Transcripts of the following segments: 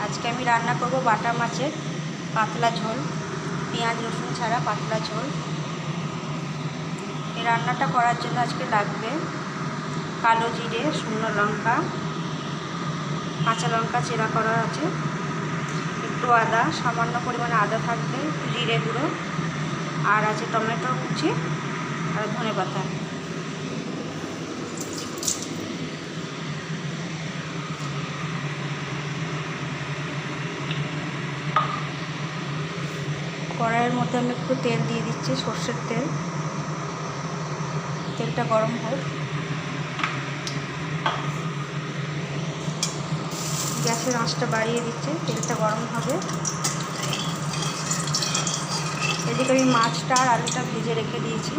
আজকে আমি রান্না করব বাটা মাছের পাতলা ঝোল, পেঁয়াজ রসুন ছাড়া পাতলা ঝোল। এই রান্নাটা করার জন্য আজকে লাগবে কালো জিরে, শুকনো লঙ্কা, কাঁচা লঙ্কা চেরা করা আছে, একটু আদা, সামান্য পরিমাণে আদা থাকবে, জিরে গুঁড়ো, আর আছে টমেটো কুচি আর ধনেপাতা। কড়াইয়ের মধ্যে আমি একটু তেল দিয়ে দিচ্ছি, সর্ষের তেল। তেলটা গরম হোক। গ্যাসের আঁচটা বাড়িয়ে দিচ্ছি, তেলটা গরম হবে। এদিকে আমি মাছটা আর আলুটা ভেজে রেখে দিয়েছি।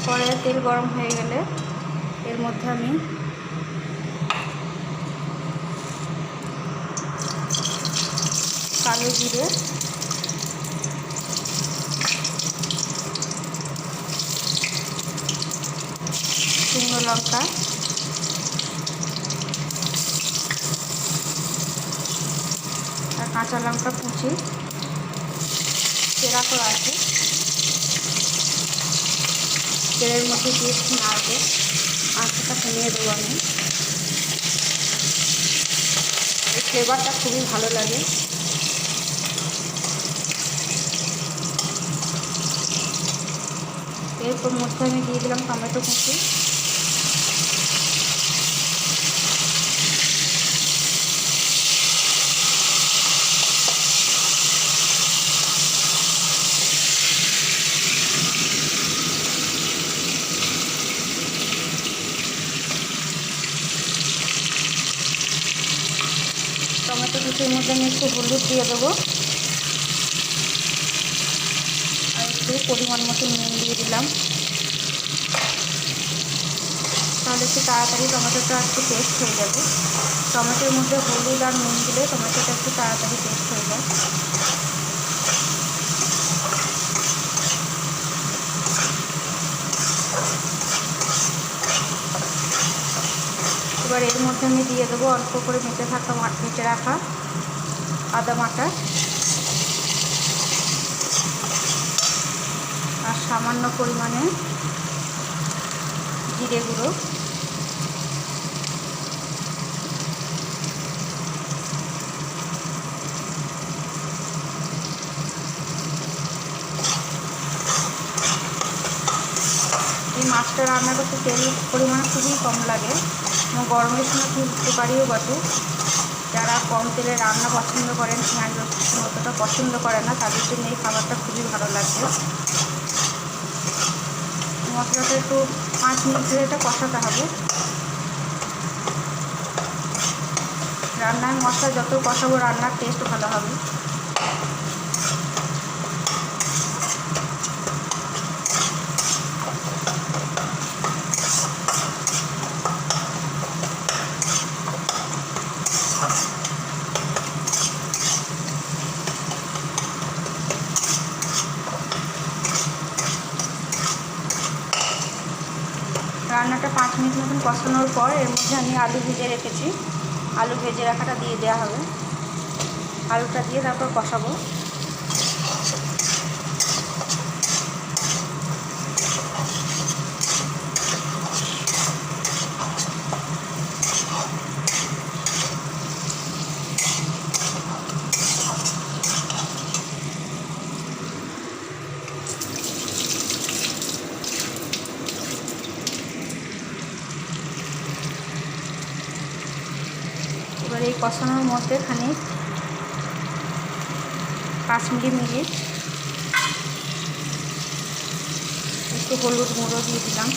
কড়াইয়ের তেল গরম হয়ে গেলে এর মধ্যে আমি কালো জিরে, শুকনো লঙ্কা, আর কাঁচা লঙ্কা কুচি চেরা করা আছে, তেলের মধ্যে দিয়ে নাড়বে। আঁচটা কমিয়ে দেবো আমি। এই ফ্লেভারটা খুবই ভালো লাগে। এরপর মধ্যে আমি দিয়ে দিলাম টমেটো কুচি। টমেটো কুচির মধ্যে আমি একটু হলুদ দিয়ে দেবো, আর একটু পরিমাণ মতো নুন দিয়ে দিলাম। তাহলে একটু তাড়াতাড়ি টমেটোটা একটু পেস্ট হয়ে যাবে। টমেটোর মধ্যে হলুদ আর নুন দিলে টমেটোটা একটু তাড়াতাড়ি পেস্ট হয়ে যায়। এবার এর মধ্যে আমি দিয়ে দেবো অল্প করে বেটে রাখা আদা বাটা, আর সামান্য পরিমাণে জিরে গুঁড়ো। এই মাছটা রান্না করতে তেল পরিমাণ খুবই কম লাগে। গরমের সময় খুব উপকারীও বটে। যারা কম তেলে রান্না পছন্দ করেন, পেঁয়াজ রসুন অতটা পছন্দ করে না, তাদের জন্য এই খাবারটা খুবই ভালো লাগবে। মশলাটা একটু 5 মিনিট ধরে এটা কষাতে হবে। রান্নায় মশলা যত কষাবো রান্নার টেস্ট ভালো হবে। রান্নাটা 5 মিনিট মতন কষানোর পর এর মধ্যে আমি আলু ভেজে রেখেছি, আলু ভেজে রাখাটা দিয়ে দেওয়া হবে। আলুটা দিয়ে তারপর কষাবো। এবার এই কষানোর মধ্যে খানিক কাশ্মীরি মিরিচ, একটু হলুদ গুঁড়ো দিয়ে দিলাম,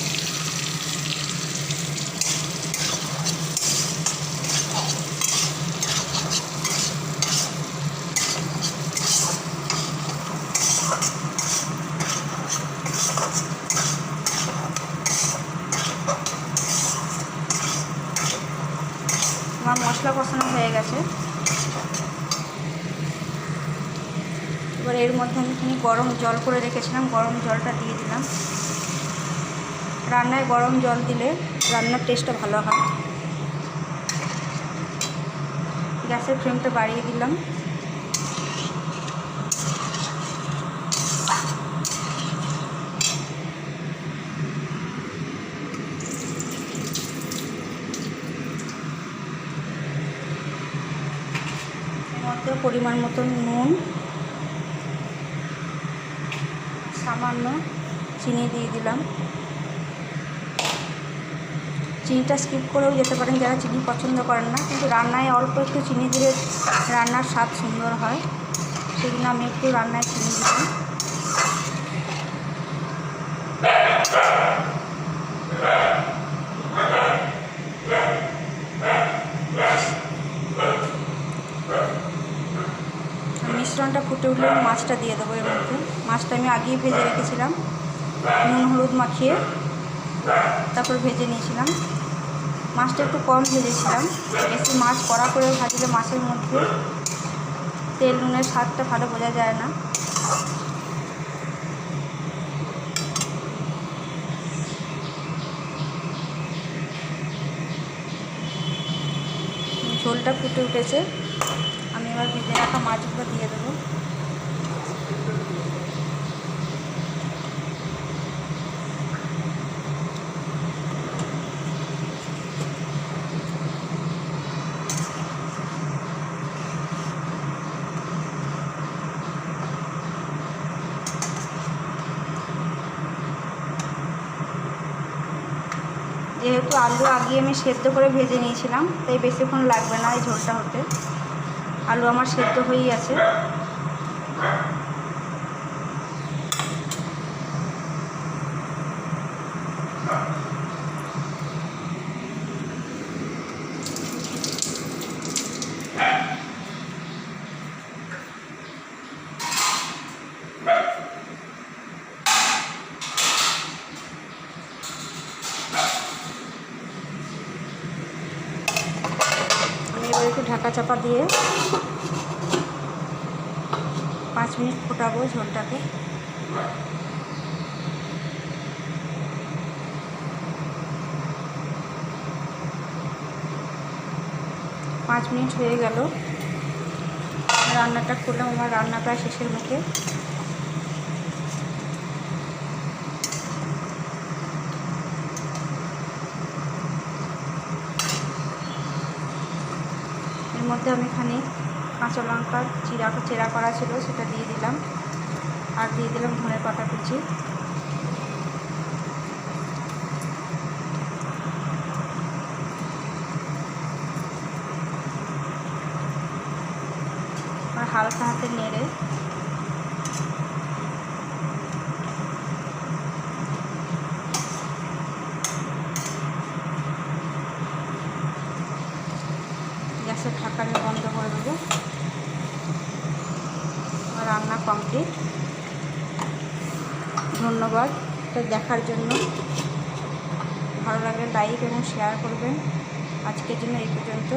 আমার মশলা কষানো হয়ে গেছে। এবার এর মধ্যে আমি গরম জল করে রেখেছিলাম, গরম জলটা দিয়ে দিলাম। রান্নায় গরম জল দিলে রান্নার টেস্টটা ভালো হয়। গ্যাসের ফ্লেমটা বাড়িয়ে দিলাম। এর মধ্যে পরিমাণ মতন নুন, সামান্য চিনি দিয়ে দিলাম। চিনিটা স্কিপ করেও যেতে পারেন যারা চিনি পছন্দ করেন না, কিন্তু রান্নায় অল্প একটু চিনি দিলে রান্নার স্বাদ সুন্দর হয়, সেজন্য আমি একটু রান্নায় চিনি দিলাম। মিশ্রণটা ফুটে উঠলে মাছটা দিয়ে দেবো এর মধ্যে। মাছটা আমি আগেই ভেজে রেখেছিলাম, নুন হলুদ মাখিয়ে তারপর ভেজে নিয়েছিলাম। মাছটা একটু কম ভেজেছিলাম, বেশি মাছ কড়া করে ভাজলে মাছের মধ্যে তেল নুনের স্বাদটা ভালো বোঝা যায় না। ঝোলটা ফুটে উঠেছে, আমি এবার ভেজে রাখা মাছগুলো দিয়ে দেবো। যেহেতু আলু আগে আমি সেদ্ধ করে ভেজে নিয়েছিলাম, তাই বেশিক্ষণ লাগবে না এই ঝোলটা হতে। আলু আমার সেদ্ধ হয়েই আছে। এবার একটু ঢাকা চাপা দিয়ে 5 মিনিট ফোটাবো ঝোলটাকে। 5 মিনিট হয়ে গেল, রান্নাটা করলাম। আমার রান্না প্রায় শেষের মুখে। এর মধ্যে আমি এখানে কাঁচা লঙ্কা চেরা করা ছিল সেটা দিয়ে দিলাম, আর দিয়ে দিলাম ধনেপাতা কুচি। আর হালকা হাতে নেড়ে গ্যাসের ঢাকনা বন্ধ করে দেবো। রান্না কমপ্লিট। ধন্যবাদ দেখার জন্য। ভালো লাগলে লাইক এবং শেয়ার করবেন। আজকের জন্য এই পর্যন্ত।